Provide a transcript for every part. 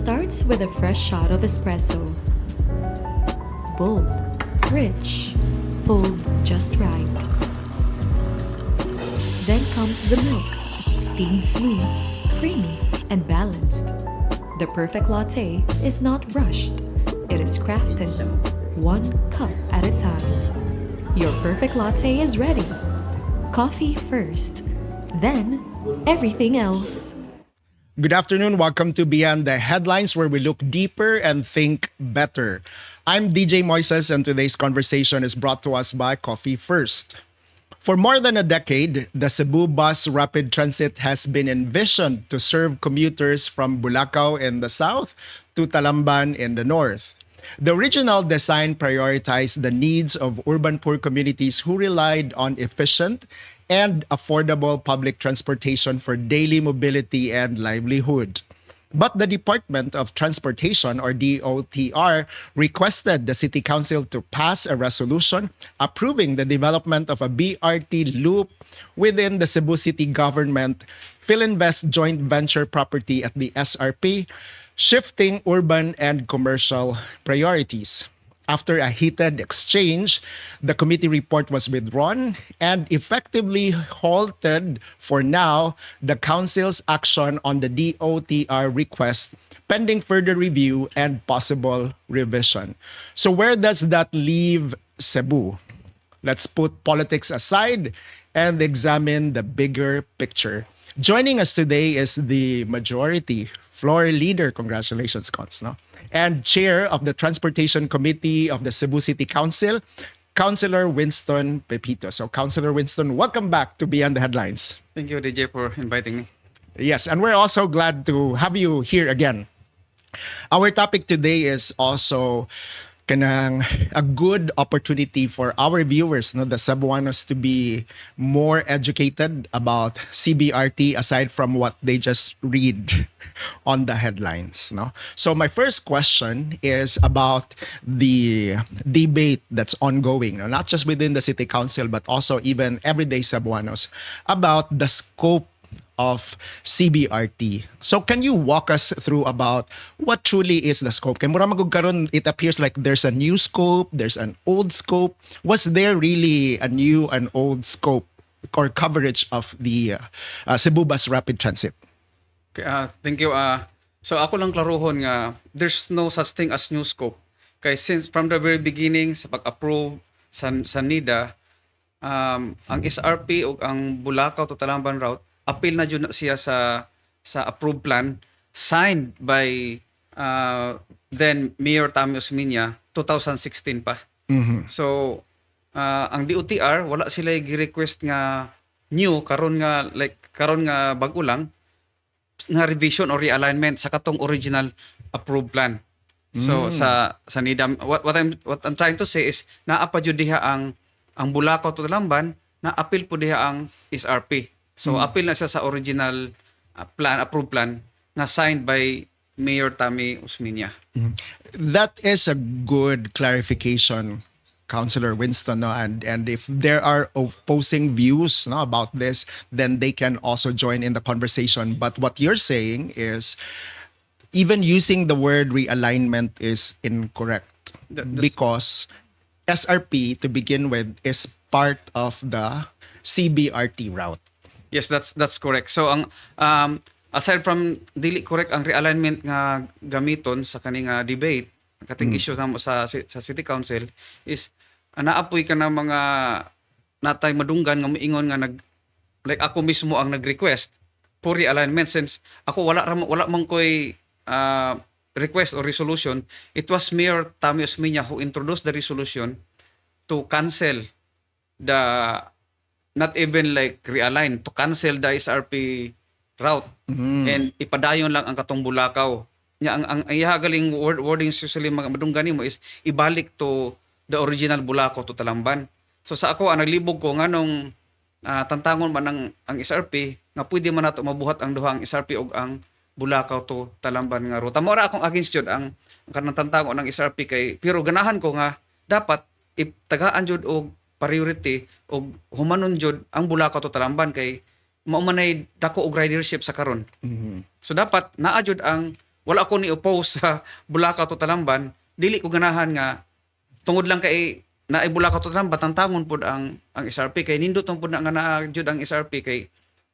starts with a fresh shot of espresso. Bold, rich, pulled just right. Then comes the milk, steamed smooth, creamy, and balanced. The perfect latte is not rushed. It is crafted, one cup at a time. Your perfect latte is ready. Coffee first, then everything else. Good afternoon. Welcome to Beyond the Headlines, where we look deeper and think better. I'm DJ Moises, and today's conversation is brought to us by Coffee First. For more than a decade, the Cebu Bus Rapid Transit has been envisioned to serve commuters from Bulacau in the south to Talamban in the north. The original design prioritized the needs of urban poor communities who relied on efficient and affordable public transportation for daily mobility and livelihood. But the Department of Transportation, or DOTR, requested the City Council to pass a resolution approving the development of a BRT loop within the Cebu City Government Philinvest joint venture property at the SRP, shifting urban and commercial priorities. After a heated exchange, the committee report was withdrawn and effectively halted for now the council's action on the DOTR request, pending further review and possible revision. So where does that leave Cebu? Let's put politics aside and examine the bigger picture. Joining us today is the majority floor leader, congratulations, Cons, no? And chair of the Transportation Committee of the Cebu City Council, Councilor Winston Pepito. So, Councilor Winston, welcome back to Beyond the Headlines. Thank you, DJ, for inviting me. Yes, and we're also glad to have you here again. Our topic today is also kanang a good opportunity for our viewers, no, the Cebuanos, to be more educated about CBRT aside from what they just read on the headlines, no? So my first question is about the debate that's ongoing, no? Not just within the City Council but also even everyday Cebuanos about the scope of CBRT. So can you walk us through about what truly is the scope? Kay mura magugkaron, it appears like there's a new scope, there's an old scope. Was there really a new and old scope or coverage of the Cebu Bus Rapid Transit? Okay, thank you. So ako lang klaruhon nga there's no such thing as new scope. Kay since from the very beginning sa pag-approve sa NIDA, ang SRP o ang Bulacau to Talamban route, appeal na jud na siya sa approved plan signed by then Mayor Tammy Osmeña 2016 pa. Mm-hmm. So ang DOTR wala sila gi-request nga new karon nga bag-o lang nga revision or realignment sa katong original approved plan. So sa NIDA, what I'm trying to say is naa pa jud diha ang Bulacau to Talamban, na appeal po diha ang SRP. So appeal na siya sa original approved plan na signed by Mayor Tammy Osmeña. That is a good clarification, Councilor Winston, no? And if there are opposing views, no, about this, then they can also join in the conversation. But what you're saying is even using the word realignment is incorrect because SRP, to begin with, is part of the CBRT route. Yes, that's correct. So ang aside from dili correct ang realignment nga gamiton sa kaning debate, kating issue sa City Council is naapoy ka na mga natay madunggan nga moingon nga like ako mismo ang nag-request for realignment since ako wala man koy request or resolution. It was Mayor Tammy Osmeña who introduced the resolution to cancel the not even like realign, to cancel the SRP route and ipadayon lang ang katong Bulacau. Nya ang ihagaling wording usually mga madunggan mo is ibalik to the original Bulacau to Talamban. So sa ako ang naglibog ko nganong tantangon man ang SRP nga pwede man nato mabuhat ang duha ang SRP ug ang Bulacau to Talamban nga ruta. Mao ra akong against jud ang kanang tantangon ng SRP kay pero ganahan ko nga dapat iptagaan jud og priority o humanon jud ang Bulacau to Talamban kay mao manay dako og ridership sa karon. So dapat naa jud ang wala ko ni oppose sa Bulacau to Talamban, dili ko ganahan nga tungod lang kay naay Bulacau to Talamban tantangon pud ang SRP kay nindot pud na nga naa jud ang SRP kay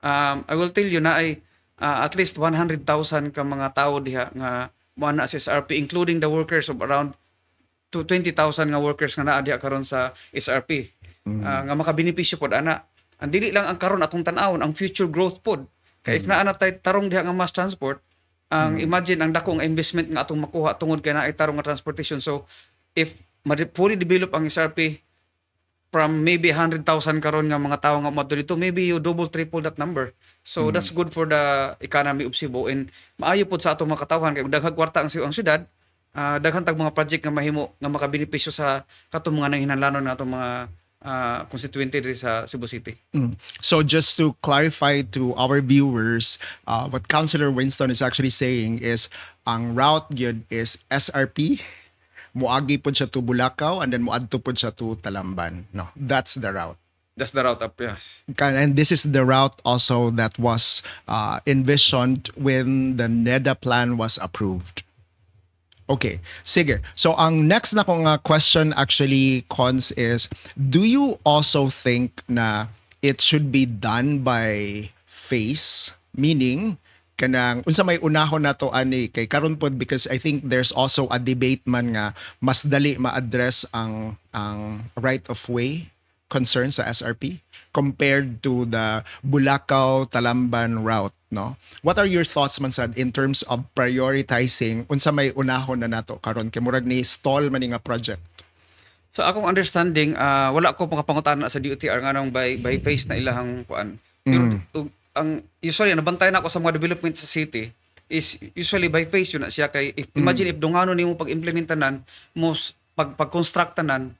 I will tell you na ay at least 100,000 ka mga tao diha nga mo na sa SRP including the workers of around to 20,000 nga workers nga naa diha karon sa SRP nga makabenepisyo pod ana. Ang dili lang ang karon atong tan-awon ang future growth pod. Kay if naa na tay tarong diha nga mass transport, ang imagine ang dako nga investment nga atong makuha tungod kay naay tarong nga transportation. So if fully develop ang SRP from maybe 100,000 karon nga mga tawo nga moadto dito, maybe you double triple that number. So that's good for the economy of Cebu and maayo pod sa atong mga katawhan kay daghang kwarta ang syudad. Daghan tag mga project nga mahimo nga makabenepisyo sa katong mga nanghinalanon nga atong mga constituente diri sa Cebu City. So just to clarify to our viewers, what Councilor Winston is actually saying is ang route yun is SRP, muagi po siya to Bulacau, and then muadto po siya to Talamban. No, that's the route. That's the route up, yes. And this is the route also that was envisioned when the NEDA plan was approved. Okay, sige. So ang next na kong question actually, Cons, is do you also think na it should be done by phase? Meaning, kanang unsa may unahon nato ani kay karon pod, because I think there's also a debate man nga mas dali ma-address ang right of way concern sa SRP compared to the Bulacau Talamban route, no? What are your thoughts man sad in terms of prioritizing unsa may unahon na nato karon kay murag ni stall man ni nga project? So akong understanding, wala ko pangapangutana sa DOTR nga nang by phase na ilahang kuan. Pero ang usually nabantayan ako sa mga development sa city is usually by phase yun na siya kay imagine if dungano nimo pag-implementanan mo pag-construct tanan,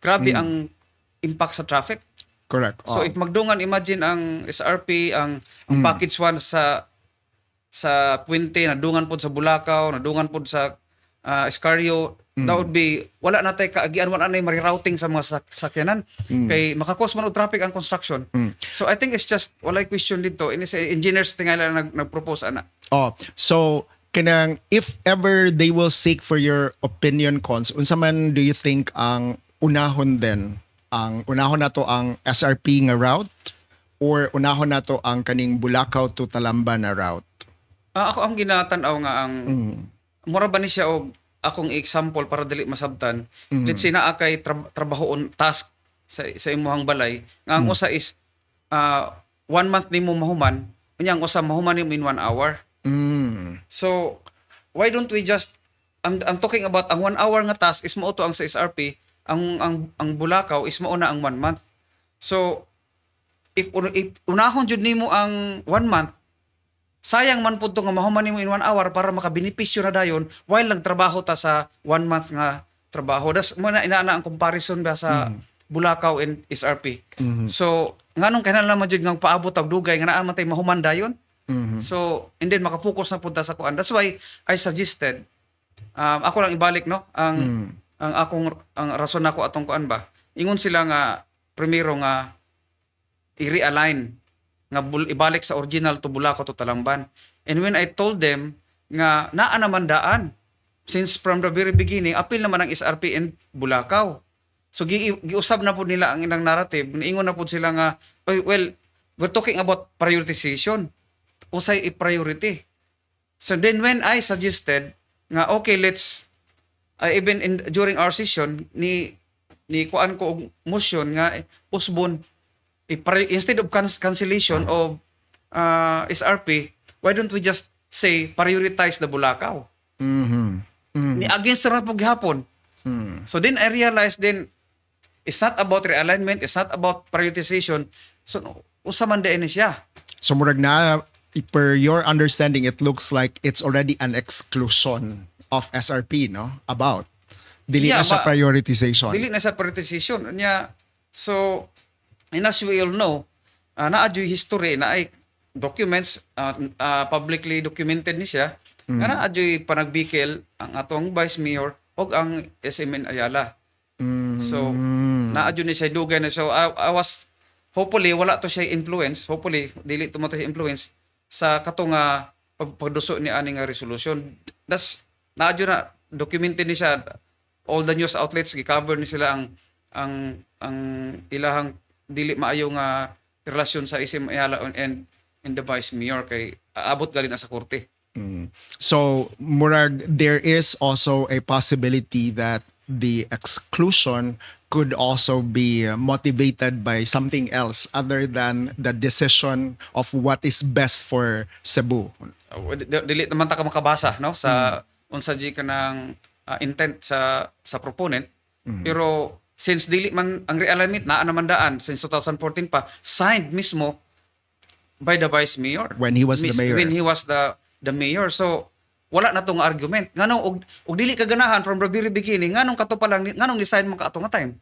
grabe ang impact sa traffic. Correct. So if magdungan imagine ang SRP ang package 1 sa Puente, nadungan pod sa Bulacau, nadungan pod sa Escarrio, that would be wala na tay kaagian, wala na marirouting sa mga sakyanan kay makakos man og traffic ang construction. So I think it's just walay question dito ini sa engineers tingala nagpropose ana. So kanang if ever they will seek for your opinion, Cons, unsa man do you think ang unahon din? Ang unahon nato ang SRP nga route or unahon nato ang kaning Bulacau to Talamban na route? Ako ang ginatan-aw nga ang mura ba ni siya og akong example para dili masabtan. Let's say naa kay trabahoon task sa imong balay nga ang usa is 1 month nimo mahuman, unya ang usa mahuman nimo in 1 hour. So why don't we just I'm talking about ang 1 hour nga task is mao to ang sa SRP, ang Bulacau is mauna ang 1 month. So if unahon jud nimo ang 1 month, sayang man pud to nga mahuman nimo in 1 hour para makabenepisyo na dayon while nagtrabaho ta sa 1 month nga trabaho. Das mo na inaana ang comparison ba sa Bulacau and SRP. So nganong kinahanglan man jud nga paabot og dugay nga naa man tay mahuman dayon. So and then makapokus na pud ta sa kuan. That's why I suggested ako lang ibalik no ang rason nako atong kuan ba. Ingon sila nga primero nga i-realign nga ibalik sa original to Bulacau to Talamban. And when I told them nga naa naman daan since from the very beginning apil naman ang SRP and Bulacau. So giusab na pud nila ang ilang narrative. Ingon na pud sila nga well, we're talking about prioritization. Usay i-priority. So then when I suggested nga okay, let's even during our session ni kuan ko og motion nga postpone instead of cancellation of SRP, why don't we just say prioritize the Bulacau? Ni against ra pug gihapon. So then I realized then it's not about realignment, it's not about prioritization. So usa man din siya. So murag na per your understanding, it looks like it's already an exclusion of SRP, no? About dili na sa prioritization. Dili na sa prioritization. So, and as we all know, naadyo history na ay documents, publicly documented ni siya, nga naadyo panagbikil ang atong Vice Mayor o ang SMN Ayala. So, naadyo ni siya dugay na. So, I was, hopefully, wala to siya influence, hopefully, dili to mo to siya influence sa katong pagduso ni ani nga resolution. Das naadyo na documented ni siya, all the news outlets gi-cover ni sila ang ilahang dili maayo nga relasyon sa SM Ayala and the vice mayor kay aabot gali na sa korte. So, murag, there is also a possibility that the exclusion could also be motivated by something else other than the decision of what is best for Cebu. Dili naman ta ka makabasa no sa unsa di ka ng intent sa proponent, pero since dili man ang realignment naa naman daan since 2014 pa signed mismo by the vice mayor When he was the mayor. when he was the mayor. So wala na tong argument nganong og dili ka ganahan from the very beginning nganong kato pa lang nganong design man ka ato nga time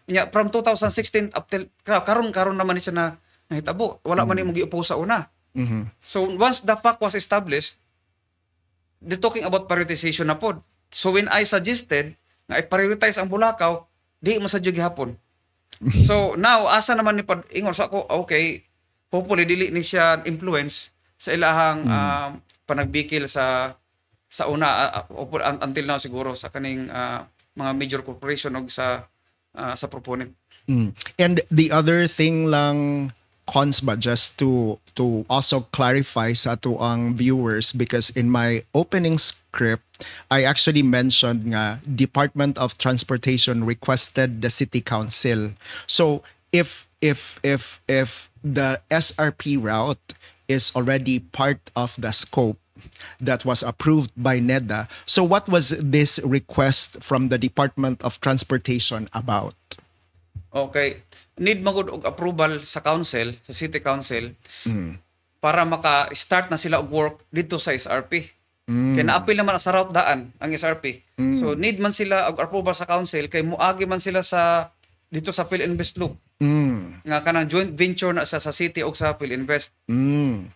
nya from 2016 up till karon naman ni siya na nahitabo wala man nimo giupo sa una. So once the fact was established, they're talking about prioritization na pod. So when I suggested nga i-prioritize ang Bulacau, di masadyo gihapon. So now asa naman ni ingon so ako okay, hopefully dili ni siya influence sa ilahang panagbikil sa una until now siguro sa kaning mga major corporation og sa proponent. And the other thing lang, Cons, ba, just to also clarify sa ato ang viewers, because in my opening script I actually mentioned nga Department of Transportation requested the City Council. So if the SRP route is already part of the scope that was approved by NEDA, so what was this request from the Department of Transportation about? Okay, need magud og approval sa council, sa city council para maka-start na sila og work dito sa SRP. Kaya na-appeal naman sa route daan ang SRP. So need man sila og approval sa council kay muagi man sila sa dito sa PhilInvest Loop. Nga kanang joint venture na sa city og sa PhilInvest.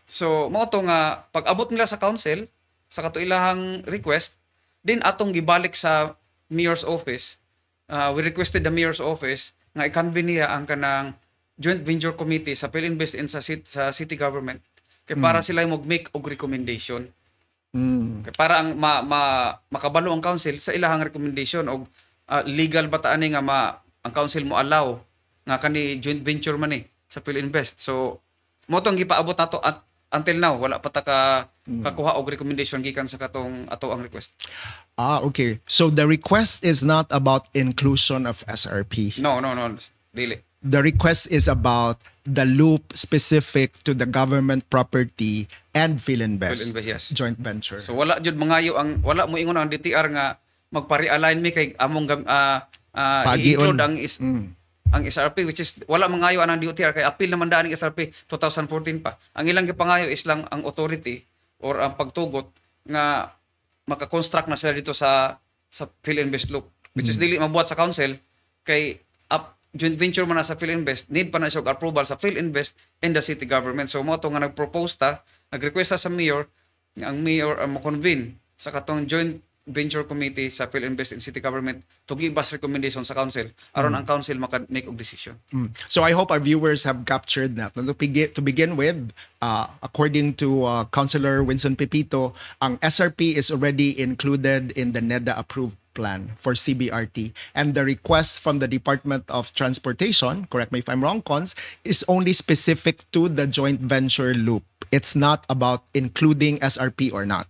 So mao to nga pag abot nila sa council sa katuilahang request, din atong gibalik sa mayor's office. We requested the mayor's office nga i-convene niya ang kanang joint venture committee sa PhilInvest and sa city government kay para sila mag-make og recommendation. Kay para ang makabalo ang council sa ilahang recommendation og legal ba ta ani nga ang council mo allow nga kani joint venture man sa PhilInvest. So mo tong gipaabot nato at until now wala pa ta kakuha og recommendation gikan sa katong ato ang request. Okay. So the request is not about inclusion of SRP. No, dili. The request is about the loop specific to the government property and PhilInvest PhilInvest, yes. joint venture. So wala jud mangayo wala mo ingon ang DTR nga magpa-realign mi kay among i-include ang SRP, which is wala mangayo anang DTR kay appeal naman daan ang SRP 2014 pa. Ang ilang gipangayo is lang ang authority or ang pagtugot nga maka-construct na sila dito sa PhilInvest Loop, which is dili mabuhat sa council kay joint venture man na sa PhilInvest, need pa na siya og approval sa PhilInvest and the city government. So mo to nga nag-propose nag-request sa mayor, ang mayor mo convene sa katong joint venture committee sa PhilInvest and city government to give us recommendation sa council aron ang council maka-make og decision. So I hope our viewers have captured that. To begin with, according to Councilor Winston Pepito, ang SRP is already included in the NEDA approved plan for CBRT, and the request from the Department of Transportation, correct me if I'm wrong, Cons, is only specific to the joint venture loop. It's not about including SRP or not.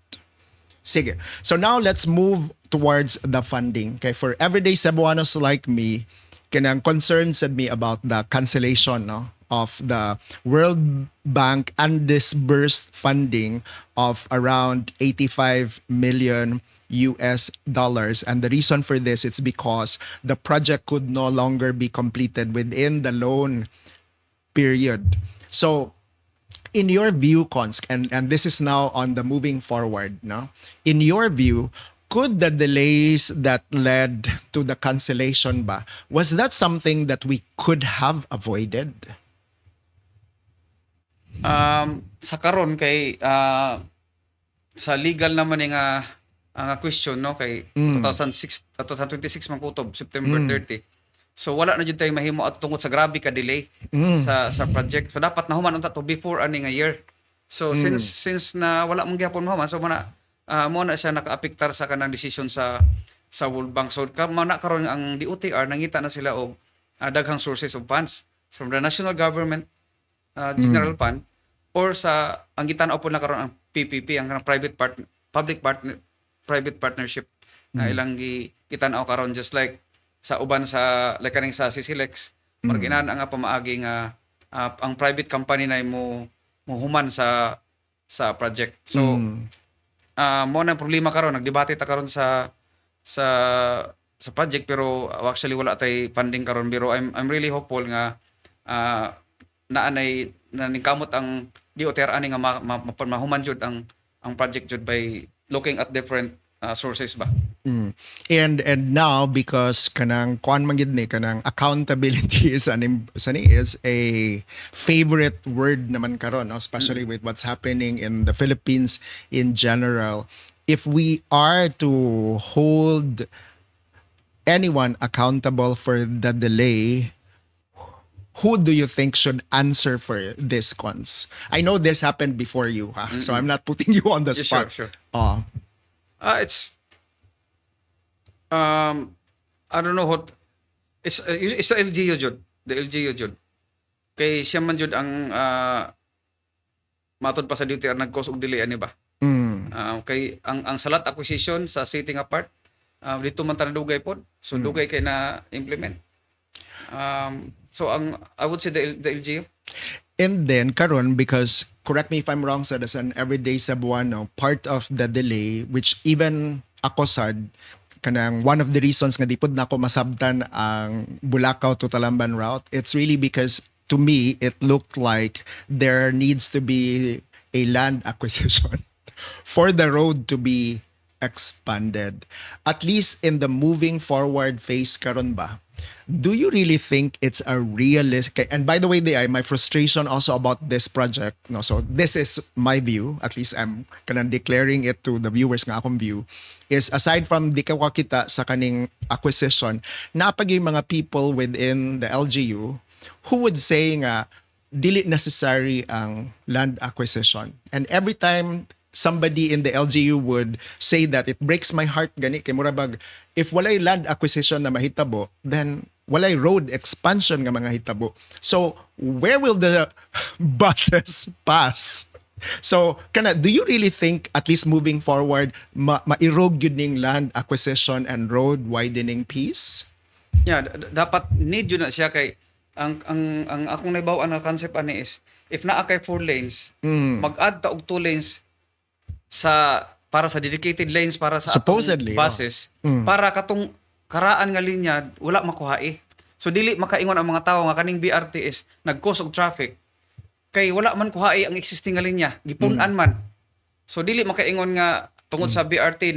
Sige. So now let's move towards the funding. Okay, for everyday Cebuanos like me, kanang concerned said me about the cancellation of the World Bank undisbursed funding of around 85 million US dollars, and the reason for this is because the project could no longer be completed within the loan period. So in your view, Cons, and this is now on the moving forward, no? In your view, could the delays that led to the cancellation was that something that we could have avoided? Sa karon kay sa legal naman nga ang question no kay 2026 man kutob September 30. So wala na jud tay mahimo at tungod sa grabe ka delay sa project. So dapat nahuman unta to before ani nga year. So since na wala mong gyapon mahuman, so mo na siya nakaapektar sa kanang decision sa World Bank. So na karon ang DOTR nangita na sila og daghang sources of funds from the national government general fund or sa ang gitanaw po na karon ang PPP, ang kanang private partnership na ilang gitanaw karon, just like sa uban sa like kaning sa CCLEX marginaan nga pamaagi nga ang private company na mo human sa project. So mo na problema karon, nagdebate ta karon sa project, pero actually wala tay funding karon, pero I'm really hopeful nga naanay na ningkamot ang DOTR ani nga mahuman jud ang project jud by looking at different sources ba. And now, because kanang kuan man gid ni kanang accountability is is a favorite word naman karon, no? Especially with what's happening in the Philippines in general. If we are to hold anyone accountable for the delay, who do you think should answer for this, Cons? I know this happened before you, so I'm not putting you on the Yeah, spot. sure. Oh. I don't know what it's the LGU jud. The LGU jud. Kay siya man jud ang matod pa sa DOTR nag-cause og delay ani ba. Kay ang salat acquisition sa sitting apart dito man tanadugay pod. So dugay kay na implement. So I would say the LGU. And then karon, because correct me if I'm wrong, sad, as an everyday Cebuano, part of the delay, which even ako sad, kanang one of the reasons nga di pod nako masabtan ang Bulacau to Talamban route, it's really because to me it looked like there needs to be a land acquisition for the road to be expanded. At least in the moving forward phase karon ba, do you really think it's a realistic, and by the way, my frustration also about this project, no, so this is my view, at least I'm kanang declaring it to the viewers nga akong view, is aside from di ka kita sa kaning acquisition, napag yung mga people within the LGU who would say nga dili necessary ang land acquisition. And every time somebody in the LGU would say that, it breaks my heart gani kay murabag, if walay land acquisition na mahitabo, then walay road expansion nga mga hitabo. So where will the buses pass? So do you really think, at least moving forward, mairog yun ning land acquisition and road widening piece? Yeah, dapat need yun na siya kay ang akong naibaw-an na concept ani is if naa kay 4 lanes, mag-add ta og 2 lanes para sa dedicated lanes para sa supposedly buses, para katong karaan nga linya wala makuha. So dili makaingon ang mga tawo nga kaning BRT is nag-cause og traffic kay wala man kuha ang existing nga linya, gipun-an man. So dili makaingon nga tungod sa BRT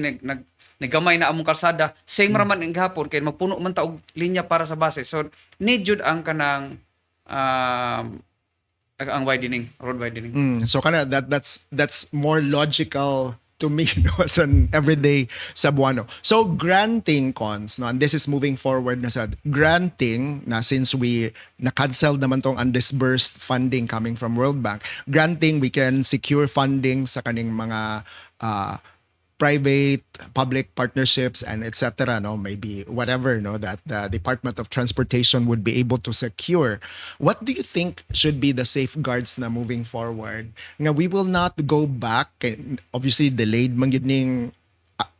naggamay na among kalsada, same ra man ang gihapon kay magpuno man ta og linya para sa buses. So need jud ang kanang ang widening, road widening. So that's more logical to me, no, as an everyday Cebuano. So granting, Cons, no, and this is moving forward na sad, granting na since we na-cancel naman tong undisbursed funding coming from World Bank, granting we can secure funding sa kaning mga private public partnerships and etc., no, maybe whatever, no, that the Department of Transportation would be able to secure. What do you think should be the safeguards na moving forward nga we will not go back, obviously delayed man gyud ning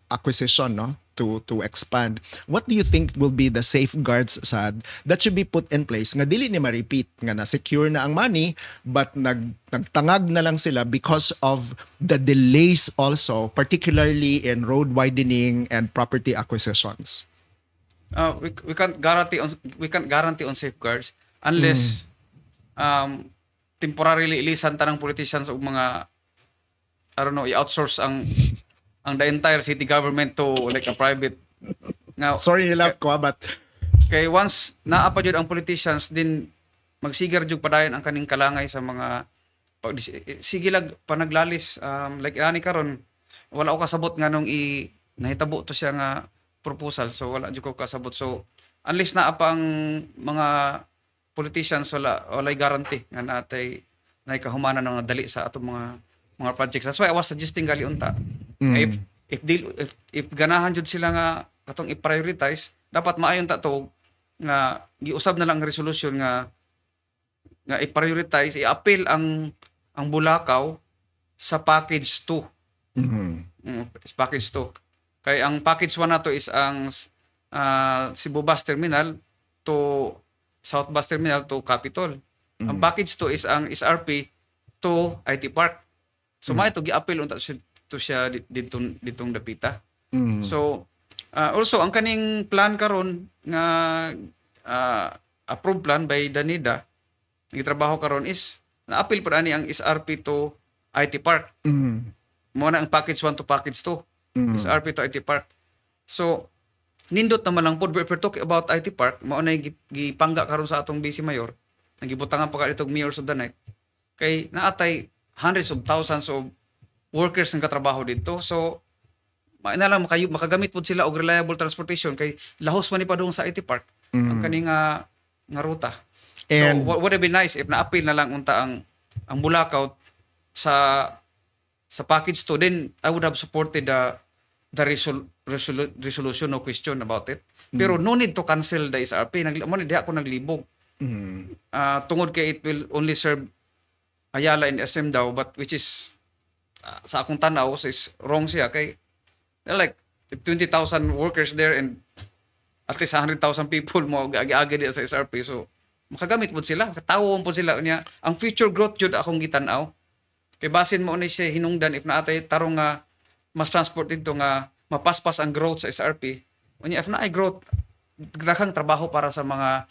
acquisition, no, to expand? What do you think will be the safeguards sad that should be put in place nga dili ni ma-repeat nga na secure na ang money but nagtangag na lang sila because of the delays also, particularly in road widening and property acquisitions? We can't guarantee on safeguards unless temporarily ilisan tanang politicians og mga i-outsource ang the entire city government to like a private. Now, sorry nila ko, but kay once naapa jud ang politicians, din magsigar jud padayon ang kaning kalangay sa mga sige lag panaglalis, like ani karon wala ko kasabot nga nung nahitabo to siya nga proposal, so wala jud ko kasabot. So unless naapa ang mga politicians, walay guarantee nga natay na kahumanan ng mga dali sa atong mga projects. That's why I was suggesting gali unta. If ganahan jud sila nga katong i-prioritize, dapat maayon ta to nga giusab na lang ang resolution nga i-prioritize, i-appeal ang Bulacau sa package 2. Package 2. Kay ang package 1 nato is ang Cebu Bus Terminal to South Bus Terminal to Capitol. Ang package 2 is ang SRP to IT Park. So may to gi-appeal unta to siya ditong dapita. So also ang kaning plan karon nga approved plan by Danida gitrabaho karon is na-appeal pa ani ang SRP to IT Park. Mo na ang package 1 to package 2. SRP to IT Park. So nindot naman lang po, we're talking about IT Park, mao na gipangga karon sa atong BC Mayor, nagibutangan pa ka itong Mayors of the Night, kay naatay hundreds of thousands of workers nga katrabaho dito. So na lang makagamit po sila og reliable transportation, kay lahos man ni padung sa IT Park ang kaning nga ruta. And So would it be nice if na-appeal na lang unta ang Bulacau sa package 2, then I would have supported the resolution, no question about it. Pero no need to cancel the SRP. Mo ni diha ako naglibog. Tungod kay it will only serve Ayala and SM daw, but which is sa akong tanaw is wrong siya, kay like 20,000 workers there and at least 100,000 people mo agi-agi diha sa SRP. So makagamit po sila, katawon po sila niya. Ang future growth jud akong gitan-aw. Kay basin mo ni siya hinungdan if naatay tarong nga mas transport dito nga mapaspas ang growth sa SRP. Unya if naay growth, daghang trabaho para sa mga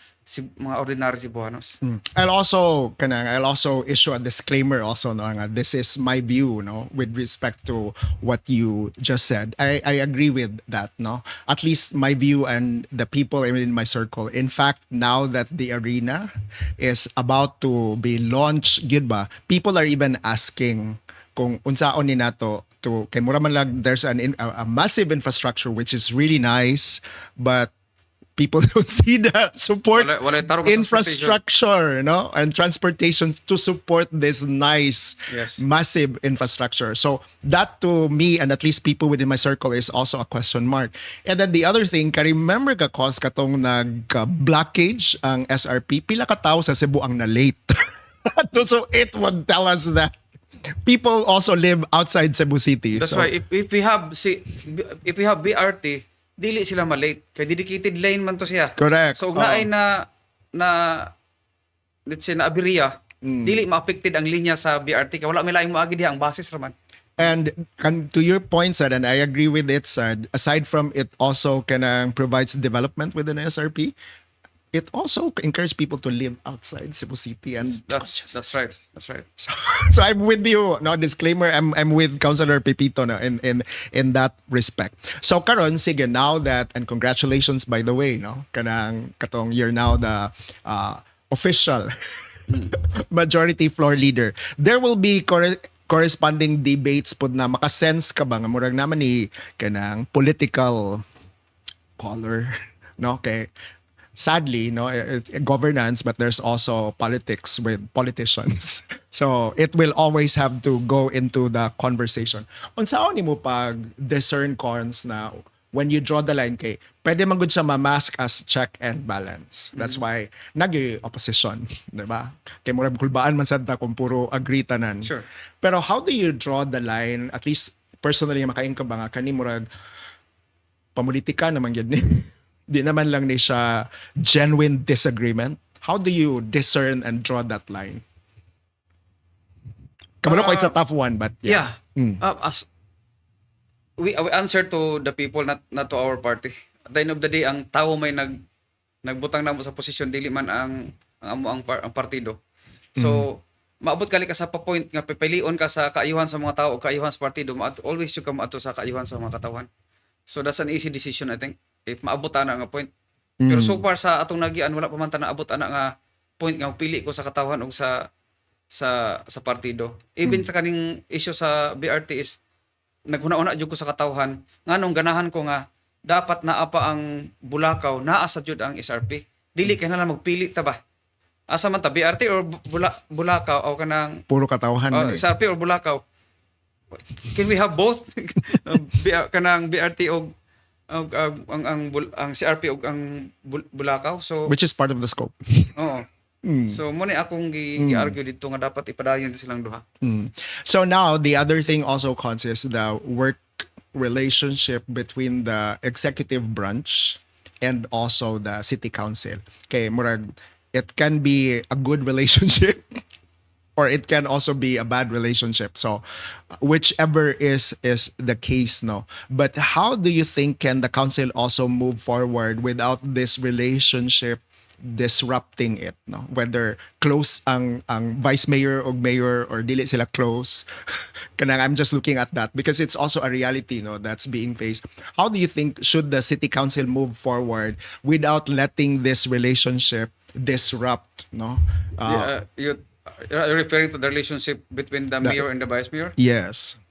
ordinary Cebuanos. I'll also issue a disclaimer also, no, nga this is my view, no, with respect to what you just said. I agree with that, no. At least my view and the people in my circle. In fact, now that the arena is about to be launched, gyud ba, people are even asking kung unsaon ni nato to kay mura man lang there's a massive infrastructure which is really nice, but people don't see the support Wala tarong infrastructure, no, and transportation to support this nice, Yes. massive infrastructure. So that to me and at least people within my circle is also a question mark. And then the other thing, ka remember ka cause katong nag-blockage ang SRP, pila ka tao sa Cebu ang na late. So it would tell us that people also live outside Cebu City. That's So, why if we have BRT, dili sila malate, kay dedicated lane man to siya. correct. So ug naay na let's say na aberya, dili ma-affected ang linya sa BRT, kay wala may laing moagi diha ang basis raman. And to your point, Sad, and I agree with it, Sad, aside from it also provides development within SRP, it also encourages people to live outside Cebu City. And That's right. so I'm with you. No disclaimer. I'm with Councilor Pepito, no, in that respect. So karon sige, now that, and congratulations by the way, no, katong you're now the official majority floor leader. There will be corresponding debates pud na makasense ka ba nga murag naman ni kanang political color, no, kay sadly, no, governance, but there's also politics with politicians. So it will always have to go into the conversation. Unsaon nimo pag discern cons na when you draw the line kay pwede man gud siya ma-mask as check and balance. That's why nag-opposition, di ba? Kay murag kulbaan man sad ta kung puro agree tanan. Sure. Pero how do you draw the line, at least personally makain ka ba nga kani murag pamulitika naman gyud ni di naman lang ni siya genuine disagreement. How do you discern and draw that line? Kamano ko it's a tough one, but yeah. As we answer to the people, not to our party. At the end of the day, ang tao may nagbutang namo sa posisyon, dili man ang partido. So maabot kali ka sa point nga pipilion ka sa kaayuhan sa mga tao o kaayuhan sa partido, always you come ato sa kaayuhan sa mga katawan. So that's an easy decision, I think, if maabot ana nga point. Pero so far sa atong nagian, wala pa man ta naabot ana nga point nga pili ko sa katawan o sa partido. Even sa kaning issue sa BRT is naghuna-una jud ko sa katawhan nganong ganahan ko nga dapat naa pa ang Bulacau, naa sa jud ang SRP. Dili kay na lang magpili ta ba asa man ta BRT or Bulacau o kanang Puro katawhan man eh. SRP or Bulacau. Can we have both? Kanang BRT og ang CRP og ang Bulacau. So Which is part of the scope. oo. So mo ni akong gi-argue dito nga dapat ipadayon silang duha. So now the other thing also consists the work relationship between the executive branch and also the city council. Okay, murag it can be a good relationship or it can also be a bad relationship. So whichever is the case, no. But how do you think can the council also move forward without this relationship disrupting it, no? Whether close ang vice mayor or mayor or dili sila close. Kanang I'm just looking at that because it's also a reality, no, that's being faced. How do you think should the city council move forward without letting this relationship disrupt, no? You're referring to the relationship between the mayor and the vice mayor? Yes.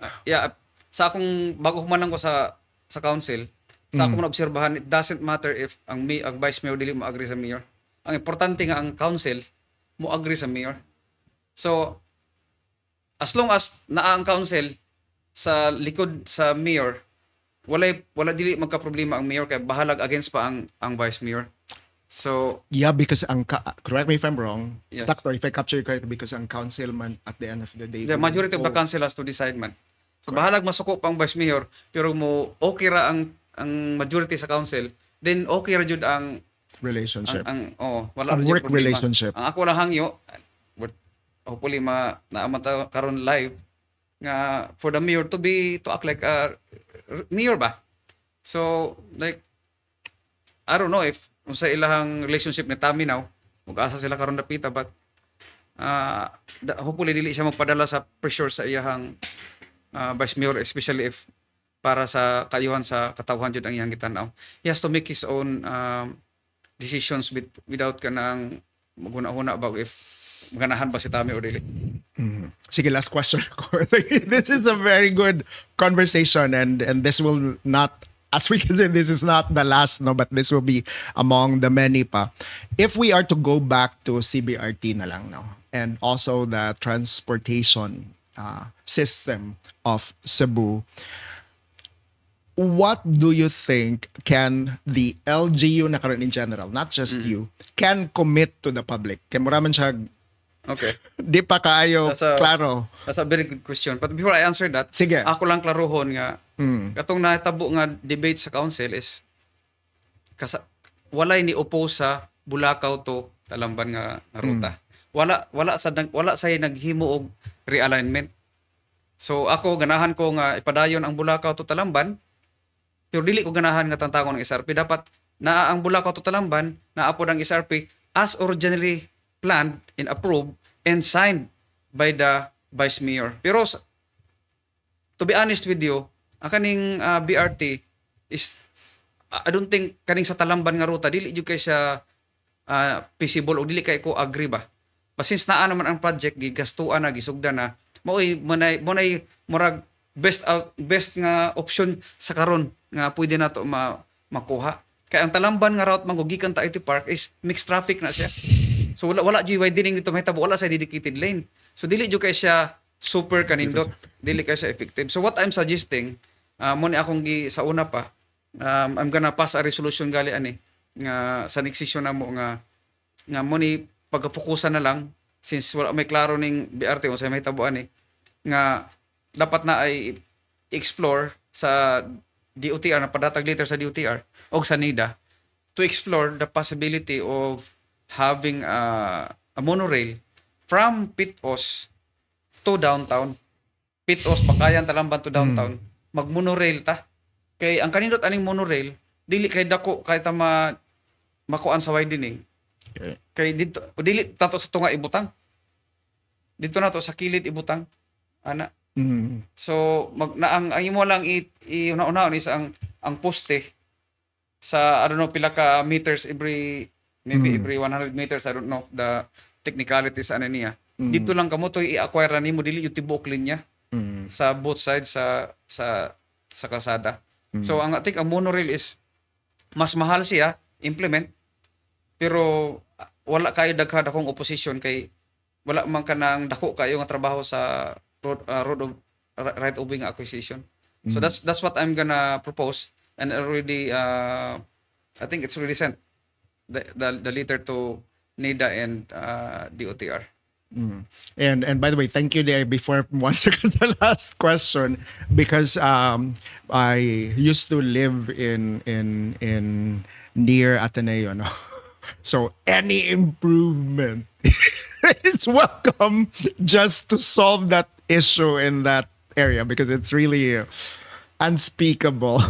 Sa akong bago humanan ko sa council, sa akong obserbahan, it doesn't matter if ang vice mayor dili mo-agree sa mayor. Ang importante nga ang council mo agree sa mayor. So as long as naa ang council sa likod sa mayor, wala dili magka-problema ang mayor kay bahalag against pa ang vice mayor. So Yeah, because correct me if I'm wrong. Yes. Sakto, if I capture you correctly, because ang councilman at the end of the day, the majority of the council has to decide man. So bahalag masuko pa ang vice mayor pero mo okay ra ang majority sa council, then okay ra jud ang relationship. wala A ra jud work problema. relationship. Ang ako lang hangyo, hopefully naamata karon live nga for the mayor to act like a mayor ba. So like I don't know if sa ilahang relationship ni Tami now, mag-asa sila karon dapita but hopefully dili siya magpadala sa pressure sa iyahang vice mayor, especially if para sa kayuhan sa katawhan jud ang iyang gitanaw. He has to make his own decisions without kanang maguna-una about if maganahan ba si Tami o dili. Sige, last question ko. This is a very good conversation and this will not, as we can say, this is not the last, no, but this will be among the many pa. If we are to go back to CBRT na lang, no, and also the transportation system of Cebu, what do you think can the LGU na karon in general, not just you, can commit to the public? Kaya muraman siya, Okay. di pa kaayo klaro. That's a very good question. But before I answer that, Sige. ako lang klarohon nga katong nahitabo nga debate sa council is walay ni oppose sa Bulacau to Talamban nga ruta. Wala sa naghimo og realignment. So ako ganahan ko nga ipadayon ang Bulacau to Talamban. Pero dili ko ganahan nga tantangon ng SRP. Dapat naa ang Bulacau to Talamban, naapod ang SRP as originally planned and approved and signed by the vice mayor. Pero to be honest with you, ang kaning BRT is I don't think kaning sa Talamban nga ruta dili jud kay siya feasible o dili kay ko agree ba. But since naa naman ang project gigastuan na gisugdan na mo'y murag best nga option sa karon nga pwede nato makuha. Kaya ang Talamban nga route mangugikan ta IT Park is mixed traffic na siya. So wala jud widening dito mahitabo, wala sa dedicated lane. So dili jud kay siya super kanindot, dili kay siya effective. So what I'm suggesting, mo ni akong sa una pa, I'm gonna pass a resolution gali ani nga sa next session namo nga mo ni pagfokusan na lang since wala may klaro ning BRT o sa mahitabo ani nga dapat na ay explore sa DOTR na padatag later sa DOTR o sa NIDA to explore the possibility of having a monorail from Pitos to downtown. Pitos, Bakayan, Talamban to downtown. Mag-monorail ta. Kay ang kanindot aning monorail, dili kay dako kay ta makuan sa widening. Okay. Kay dito dili tato sa tunga ibutang. Dito na to sa kilid ibutang. Ana. So ang imo lang una-una is ang poste sa I don't know pila ka meters every 100 meters, I don't know the technicalities ano niya. Dito lang kamo to i-acquire nimo dili yung tibuok linya sa both sides sa kalsada. So I think ang monorail is mas mahal siya implement pero wala kayo dakong opposition kay wala man ka nang dako kayo nga trabaho sa road of right of way nga acquisition. So that's what I'm gonna propose, and already I think it's already sent the letter to NIDA and DOTR. And by the way, thank you there before once again the last question, because I used to live in near Ateneo, no? So any improvement is welcome just to solve that issue in that area, because it's really unspeakable.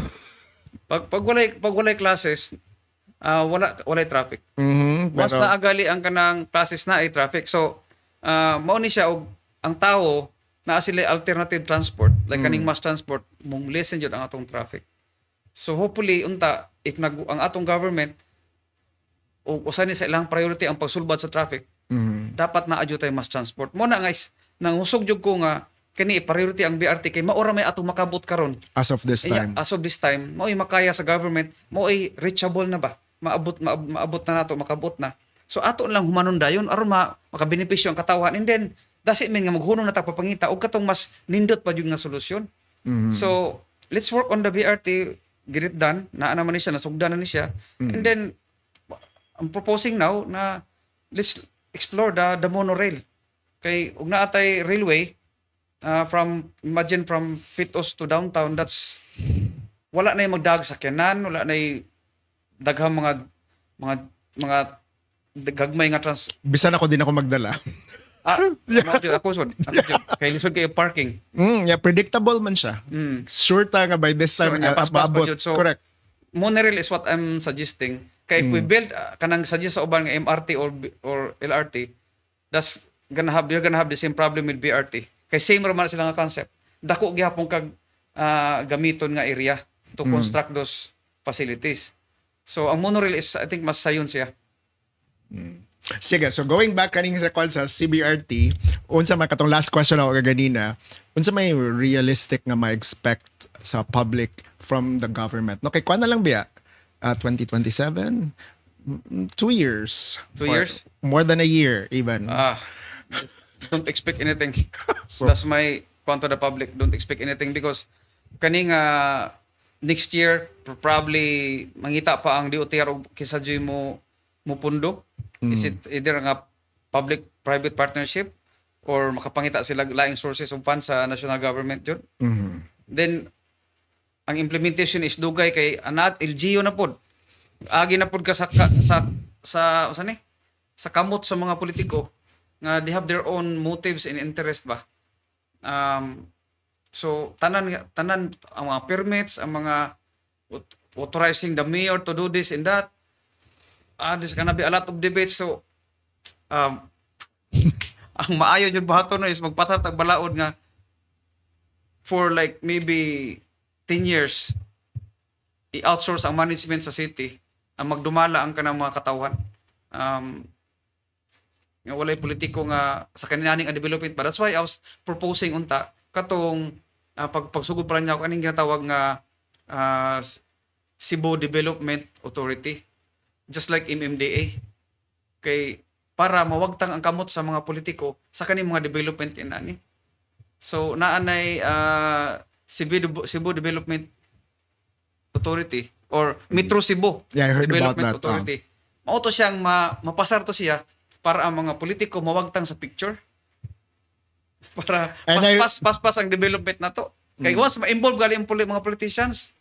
Pag walay classes, walay traffic. Once Pero, naagali ang kanang classes na ay traffic. So mao ni siya og ang tao naa sila alternative transport like kaning mass transport mong lesen jud ang atong traffic. So hopefully unta if ang atong government o usa ni sa ilang priority ang pagsulbad sa traffic, dapat naa jud tay mass transport. Mo na guys, nangusog jud ko nga kani priority ang BRT kay maura may atong makabot karon. as of this time. As of this time, mao'y makaya sa government, mao'y reachable na ba? Maabot na nato, makabot na. So ato lang humanon dayon aron makabenepisyo ang katawan, and then doesn't mean nga maghunong na ta papangita og katong mas nindot pa jud nga solusyon. So let's work on the BRT, get it done. Naa naman ni siya, nasugdan na ni siya. And then I'm proposing now na let's explore the monorail. Kay ug naa tay railway imagine from Pitos to downtown, that's wala na yung magdag sakyanan, wala na yung daghang mga gagmay nga Bisan ako din ako magdala. ako sud kay lisod kay parking. Yeah, predictable man siya. Sure ta nga by this time pas pa maabot. jud. So Correct. monorail is what I'm suggesting. Kay if we build kanang suggest sa uban nga MRT or LRT, they're gonna have the same problem with BRT. Kay same ra man sila nga concept. Dako gyapon kag gamiton nga area to construct those facilities. So ang monorail is, I think, mas sayon siya. Sige, so going back kaning sa kwan sa CBRT, unsa man katong last question ako ganina, unsa may realistic nga ma-expect sa public from the government? No, kay kwan na lang biya, 2027, 2 years. 2 years? More than a year even. Don't expect anything. So- That's my count to the public. Don't expect anything because kaning next year probably mangita pa ang DOTR og kisadyoy mo pundo. Is it either nga public private partnership or makapangita sila laing sources of funds sa national government jud. Then ang implementation is dugay kay anat LGU na pod. Agi na pod ka sa kamot sa mga politiko nga they have their own motives and interest ba. So tanan ang mga permits, ang mga authorizing the mayor to do this and that. There's gonna be a lot of debates. So ang maayo jud bahaton no is magpatatag balaod nga for like maybe 10 years i-outsource ang management sa city, ang magdumala ang kanang mga katawan. Nga walay politiko nga sa kanilang development. But that's why I was proposing unta katong pagsugod pa niya ako aning ginatawag nga Cebu Development Authority, just like MMDA, kay para mawagtang ang kamot sa mga politiko sa kaning mga development inani. So naanay Cebu Development Authority or Metro Cebu Yeah, I heard about Development that. Authority. Mao to siyang mapasar to siya para ang mga politiko mawagtang sa picture. Para And paspas ang development na to. Kay once ma-involve gali ang mga politicians,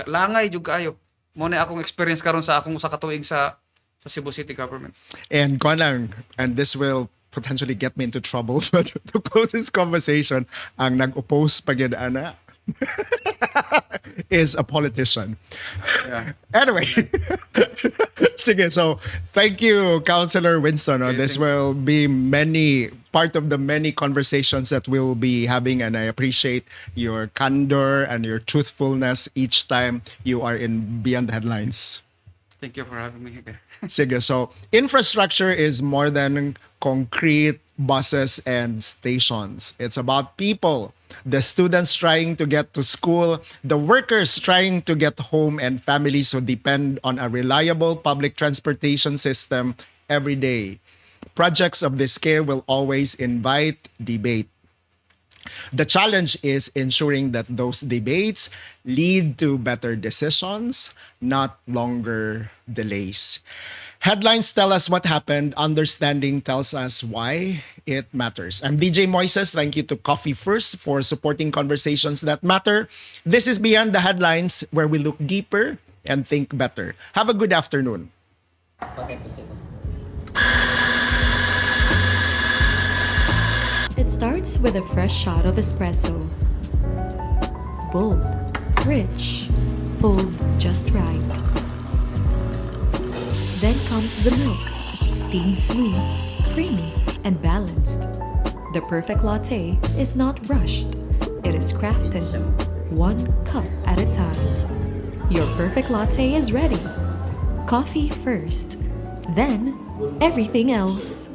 langay jud kaayo. Mo na akong experience karon sa akong sa katuig sa Cebu City government. And kwan lang, and this will potentially get me into trouble, but to close this conversation, ang nag-oppose pa gyud ana is a politician. Yeah. Anyway, sige, so thank you, Councilor Winston. Okay, This thank will be part of the many conversations that we'll be having, and I appreciate your candor and your truthfulness each time you are in Beyond the Headlines. Thank you for having me here. Sige, so infrastructure is more than concrete buses and stations. It's about people. The students trying to get to school, the workers trying to get home, and families who depend on a reliable public transportation system every day. Projects of this scale will always invite debate. The challenge is ensuring that those debates lead to better decisions, not longer delays. Headlines tell us what happened, understanding tells us why it matters. I'm DJ Moises. Thank you to Coffee First for supporting conversations that matter. This is Beyond the Headlines, where we look deeper and think better. Have a good afternoon. It starts with a fresh shot of espresso. Bold, rich, pulled just right. Then comes the milk, steamed smooth, creamy, and balanced. The perfect latte is not rushed. It is crafted, one cup at a time. Your perfect latte is ready. Coffee first, then everything else.